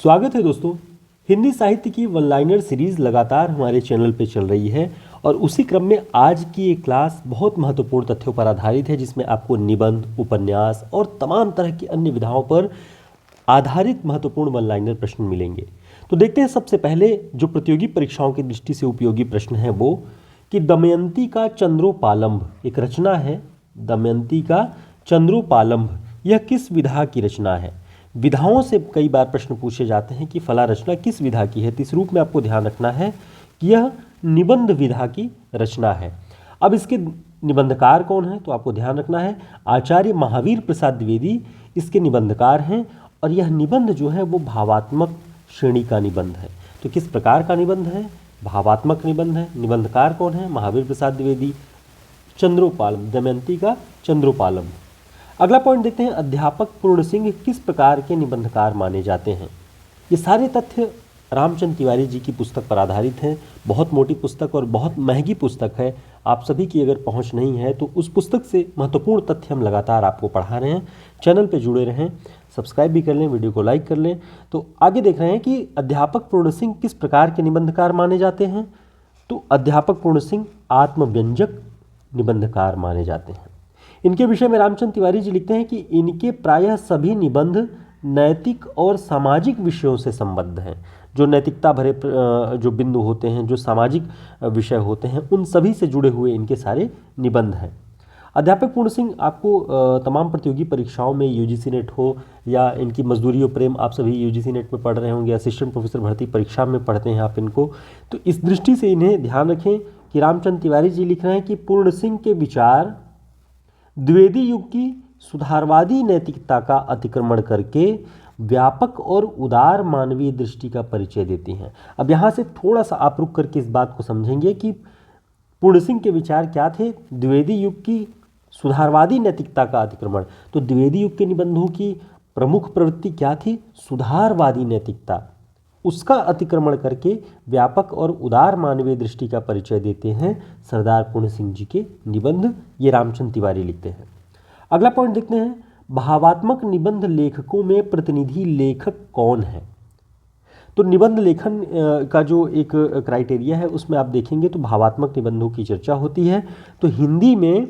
स्वागत है दोस्तों। हिंदी साहित्य की वन लाइनर सीरीज़ लगातार हमारे चैनल पे चल रही है और उसी क्रम में आज की ये क्लास बहुत महत्वपूर्ण तथ्यों पर आधारित है, जिसमें आपको निबंध, उपन्यास और तमाम तरह की अन्य विधाओं पर आधारित महत्वपूर्ण वन लाइनर प्रश्न मिलेंगे। तो देखते हैं सबसे पहले जो प्रतियोगी परीक्षाओं की दृष्टि से उपयोगी प्रश्न है वो कि दमयंती का चंद्रोपालंभ एक रचना है। दमयंती का चंद्रोपालंभ यह किस विधा की रचना है? विधाओं से कई बार प्रश्न पूछे जाते हैं कि फला रचना किस विधा की है, तो इस रूप में आपको ध्यान रखना है कि यह निबंध विधा की रचना है। अब इसके निबंधकार कौन है, तो आपको ध्यान रखना है आचार्य महावीर प्रसाद द्विवेदी इसके निबंधकार हैं और यह निबंध जो है वो भावात्मक श्रेणी का निबंध है। तो किस प्रकार का निबंध है? भावात्मक निबंध है। निबंधकार कौन है? महावीर प्रसाद द्विवेदी। चंद्रोपालम, दमयंती का चंद्रोपालम। अगला पॉइंट देखते हैं, अध्यापक पूर्ण सिंह किस प्रकार के निबंधकार माने जाते हैं? ये सारे तथ्य रामचंद्र तिवारी जी की पुस्तक पर आधारित हैं। बहुत मोटी पुस्तक और बहुत महंगी पुस्तक है। आप सभी की अगर पहुंच नहीं है तो उस पुस्तक से महत्वपूर्ण तथ्य हम लगातार आपको पढ़ा रहे हैं। चैनल पे जुड़े रहें, सब्सक्राइब भी कर लें, वीडियो को लाइक कर लें। तो आगे देख रहे हैं कि अध्यापक पूर्ण सिंह किस प्रकार के निबंधकार माने जाते हैं। तो अध्यापक पूर्ण सिंह आत्मव्यंजक निबंधकार माने जाते हैं। इनके विषय में रामचंद्र तिवारी जी लिखते हैं कि इनके प्रायः सभी निबंध नैतिक और सामाजिक विषयों से संबद्ध हैं। जो नैतिकता भरे जो बिंदु होते हैं, जो सामाजिक विषय होते हैं, उन सभी से जुड़े हुए इनके सारे निबंध हैं। अध्यापक पूर्ण सिंह आपको तमाम प्रतियोगी परीक्षाओं में यूजीसी नेट हो या इनकी मजदूरी और प्रेम, आप सभी यूजीसी नेट में पढ़ रहे होंगे, असिस्टेंट प्रोफेसर भर्ती परीक्षा में पढ़ते हैं आप इनको। तो इस दृष्टि से इन्हें ध्यान रखें कि रामचंद्र तिवारी जी लिख रहे हैं कि पूर्ण सिंह के विचार द्विवेदी युग की सुधारवादी नैतिकता का अतिक्रमण करके व्यापक और उदार मानवीय दृष्टि का परिचय देती हैं। अब यहाँ से थोड़ा सा आप रुक करके इस बात को समझेंगे कि पूर्ण सिंह के विचार क्या थे। द्विवेदी युग की सुधारवादी नैतिकता का अतिक्रमण, तो द्विवेदी युग के निबंधों की प्रमुख प्रवृत्ति क्या थी? सुधारवादी नैतिकता। उसका अतिक्रमण करके व्यापक और उदार मानवीय दृष्टि का परिचय देते हैं सरदार पूर्ण सिंह जी के निबंध। ये रामचंद्र तिवारी लिखते हैं। अगला पॉइंट देखते हैं, भावात्मक निबंध लेखकों में प्रतिनिधि लेखक कौन है? तो निबंध लेखन का जो एक क्राइटेरिया है उसमें आप देखेंगे तो भावात्मक निबंधों की चर्चा होती है। तो हिंदी में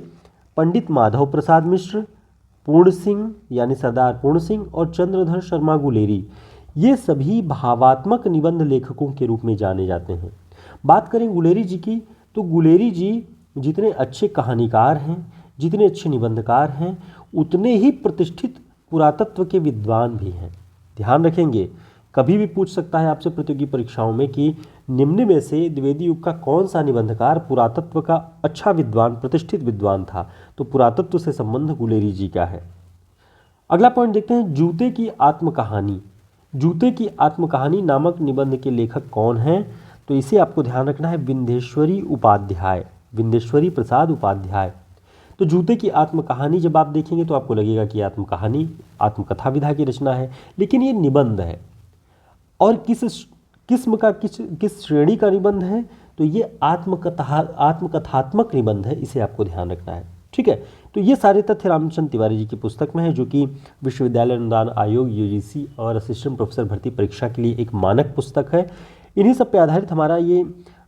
पंडित माधव प्रसाद मिश्र, पूर्ण सिंह यानी सरदार पूर्ण सिंह और चंद्रधर शर्मा गुलेरी, ये सभी भावात्मक निबंध लेखकों के रूप में जाने जाते हैं। बात करें गुलेरी जी की, तो गुलेरी जी जितने अच्छे कहानीकार हैं, जितने अच्छे निबंधकार हैं, उतने ही प्रतिष्ठित पुरातत्व के विद्वान भी हैं। ध्यान रखेंगे, कभी भी पूछ सकता है आपसे प्रतियोगी परीक्षाओं में कि निम्न में से द्विवेदी युग का कौन सा निबंधकार पुरातत्व का अच्छा विद्वान, प्रतिष्ठित विद्वान था? तो पुरातत्व से संबंध गुलेरी जी का है। अगला पॉइंट देखते हैं, जूते की आत्मकहानी। जूते की आत्मकहानी नामक निबंध के लेखक कौन हैं? तो इसे आपको ध्यान रखना है, विंध्येश्वरी उपाध्याय, विंध्येश्वरी प्रसाद उपाध्याय। तो जूते की आत्मकहानी जब आप देखेंगे तो आपको लगेगा कि आत्मकहानी आत्मकथा विधा की रचना है, लेकिन ये निबंध है। और किस किस्म का, किस श्रेणी का निबंध है? तो ये आत्मकथात्मक निबंध है, इसे आपको ध्यान रखना है। ठीक है, तो ये सारे तथ्य रामचंद्र तिवारी जी की पुस्तक में है, जो कि विश्वविद्यालय अनुदान आयोग यूजीसी और असिस्टेंट प्रोफेसर भर्ती परीक्षा के लिए एक मानक पुस्तक है। इन्हीं सब पे आधारित हमारा ये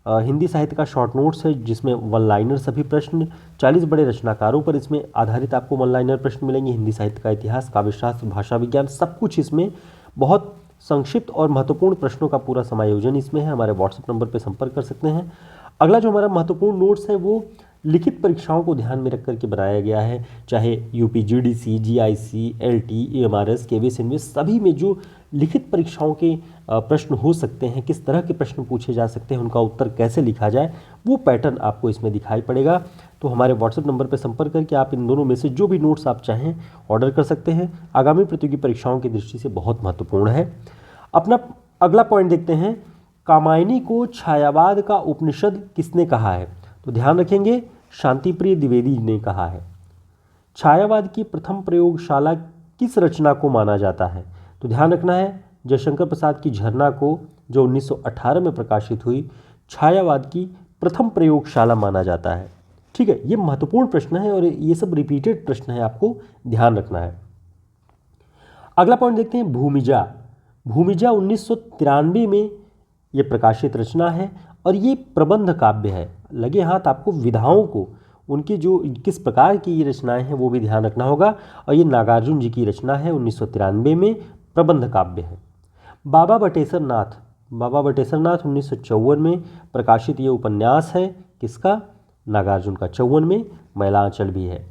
हिंदी साहित्य का शॉर्ट नोट्स है, जिसमें वन लाइनर सभी प्रश्न 40 बड़े रचनाकारों पर इसमें आधारित आपको वन लाइनर प्रश्न मिलेंगे। हिंदी साहित्य का इतिहास, काव्यशास्त्र, भाषा विज्ञान, सब कुछ इसमें बहुत संक्षिप्त और महत्वपूर्ण प्रश्नों का पूरा समायोजन इसमें है। हमारे व्हाट्सएप नंबर पर संपर्क कर सकते हैं। अगला जो हमारा महत्वपूर्ण नोट्स है वो लिखित परीक्षाओं को ध्यान में रख करके बनाया गया है, चाहे UP GDC, GIC, LT, AMRS, KVS, इनवेस, सभी में जो लिखित परीक्षाओं के प्रश्न हो सकते हैं, किस तरह के प्रश्न पूछे जा सकते हैं, उनका उत्तर कैसे लिखा जाए, वो पैटर्न आपको इसमें दिखाई पड़ेगा। तो हमारे व्हाट्सएप नंबर पर संपर्क करके आप इन दोनों में से जो भी नोट्स आप चाहें ऑर्डर कर सकते हैं। आगामी प्रतियोगी परीक्षाओं की दृष्टि से बहुत महत्वपूर्ण है। अपना अगला पॉइंट देखते हैं, कामायनी को छायावाद का उपनिषद किसने कहा है? तो ध्यान रखेंगे, शांतिप्रिय द्विवेदी ने कहा है। छायावाद की प्रथम प्रयोगशाला किस रचना को माना जाता है? तो ध्यान रखना है, जयशंकर प्रसाद की झरना को, जो 1918 में प्रकाशित हुई, छायावाद की प्रथम प्रयोगशाला माना जाता है। ठीक है, ये महत्वपूर्ण प्रश्न है और ये सब रिपीटेड प्रश्न है, आपको ध्यान रखना है। अगला पॉइंट देखते हैं, भूमिजा। भूमिजा 1993 में ये प्रकाशित रचना है और ये प्रबंध काव्य है। लगे हाथ आपको विधाओं को, उनकी जो किस प्रकार की ये रचनाएं हैं वो भी ध्यान रखना होगा। और ये नागार्जुन जी की रचना है, 1993 में प्रबंध काव्य है। बाबा बटेश्वर नाथ, बाबा बटेश्वर नाथ 1954 में प्रकाशित ये उपन्यास है, किसका? नागार्जुन का। 54 में मैलांचल भी है।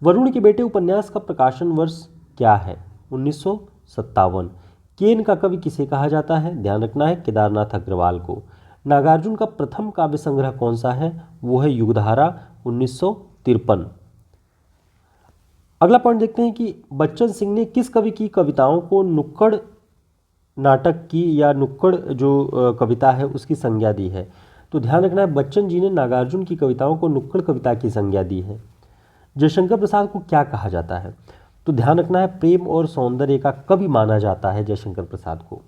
वरुण के बेटे उपन्यास का प्रकाशन वर्ष क्या है? 1957। केन का कवि किसे कहा जाता है? ध्यान रखना है, केदारनाथ अग्रवाल को। नागार्जुन का प्रथम काव्य संग्रह कौन सा है? वो है युगधारा, 1953। अगला पॉइंट देखते हैं कि बच्चन सिंह ने किस कवि की कविताओं को नुक्कड़ नाटक की या नुक्कड़ जो कविता है उसकी संज्ञा दी है? तो ध्यान रखना है, बच्चन जी ने नागार्जुन की कविताओं को नुक्कड़ कविता की संज्ञा दी है। जयशंकर प्रसाद को क्या कहा जाता है? तो ध्यान रखना है, प्रेम और सौंदर्य का कवि माना जाता है जयशंकर प्रसाद को।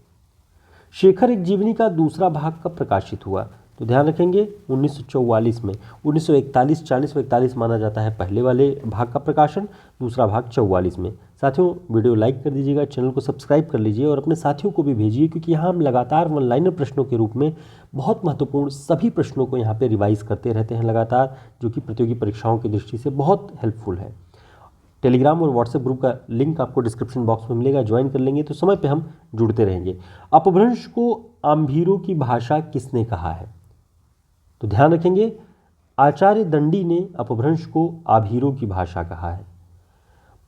शेखर एक जीवनी का दूसरा भाग कब प्रकाशित हुआ? तो ध्यान रखेंगे 1944 में। 1941, 40 व 41 माना जाता है पहले वाले भाग का प्रकाशन, दूसरा भाग 44 में। साथियों, वीडियो लाइक कर दीजिएगा, चैनल को सब्सक्राइब कर लीजिए और अपने साथियों को भी भेजिए, क्योंकि यहाँ हम लगातार वन लाइनर प्रश्नों के रूप में बहुत महत्वपूर्ण सभी प्रश्नों को यहाँ पे रिवाइज करते रहते हैं लगातार, जो कि प्रतियोगी परीक्षाओं की दृष्टि से बहुत हेल्पफुल है। टेलीग्राम और व्हाट्सएप ग्रुप का लिंक आपको डिस्क्रिप्शन बॉक्स में मिलेगा, ज्वाइन कर लेंगे तो समय पे हम जुड़ते रहेंगे। अपभ्रंश को आम्भीरों की भाषा किसने कहा है? तो ध्यान रखेंगे, आचार्य दंडी ने अपभ्रंश को आभीरों की भाषा कहा है।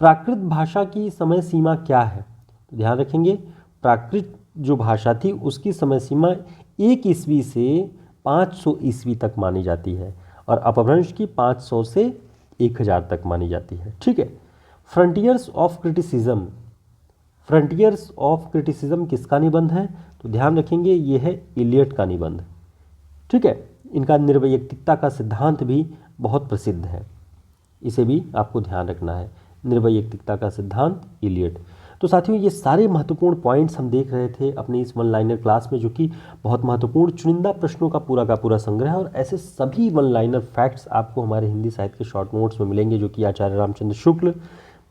प्राकृत भाषा की समय सीमा क्या है? तो ध्यान रखेंगे, प्राकृत जो भाषा थी उसकी समय सीमा 1 ईस्वी से 500 ईस्वी तक मानी जाती है और अपभ्रंश की 500 से 1000 तक मानी जाती है। ठीक है। Frontiers of criticism, frontiers of criticism किसका निबंध है? तो ध्यान रखेंगे, ये है इलियट का निबंध। ठीक है। इनका निर्वैयक्तिकता का सिद्धांत भी बहुत प्रसिद्ध है, इसे भी आपको ध्यान रखना है, निर्वैयक्तिकता का सिद्धांत, इलियट। तो साथियों, ये सारे महत्वपूर्ण पॉइंट्स हम देख रहे थे अपनी इस वन लाइनर क्लास में, जो कि बहुत महत्वपूर्ण चुनिंदा प्रश्नों का पूरा संग्रह है। और ऐसे सभी वन लाइनर फैक्ट्स आपको हमारे हिंदी साहित्य के शॉर्ट नोट्स में मिलेंगे, जो कि आचार्य रामचंद्र शुक्ल,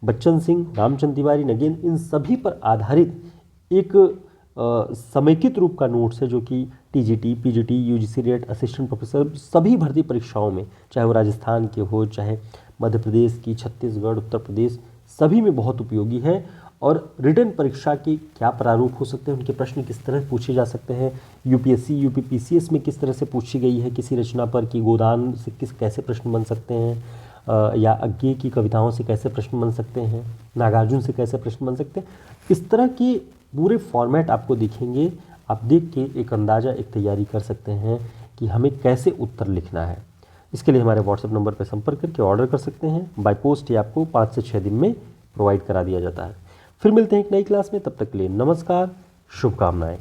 बच्चन सिंह, रामचंद्र तिवारी, नगेन, इन सभी पर आधारित एक समेकित रूप का नोट्स है, जो कि TGT, PGT, UGC rate, assistant professor सभी भर्ती परीक्षाओं में, चाहे वो राजस्थान के हो, चाहे मध्य प्रदेश की, छत्तीसगढ़, उत्तर प्रदेश, सभी में बहुत उपयोगी है। और रिटन परीक्षा के क्या प्रारूप हो सकते हैं, उनके प्रश्न किस तरह पूछे जा सकते हैं, यूपीएससी, यूपीपीसीएस में किस तरह से पूछी गई है किसी रचना पर, कि गोदान से कैसे प्रश्न बन सकते हैं, या अज्ञे की कविताओं से कैसे प्रश्न बन सकते हैं, नागार्जुन से कैसे प्रश्न बन सकते हैं, इस तरह के पूरे फॉर्मेट आपको दिखेंगे। आप देख के एक अंदाज़ा, एक तैयारी कर सकते हैं कि हमें कैसे उत्तर लिखना है। इसके लिए हमारे व्हाट्सएप नंबर पर संपर्क करके ऑर्डर कर सकते हैं। बाय पोस्ट ये आपको 5 से 6 दिन में प्रोवाइड करा दिया जाता है। फिर मिलते हैं एक नई क्लास में, तब तक के लिए नमस्कार, शुभकामनाएं।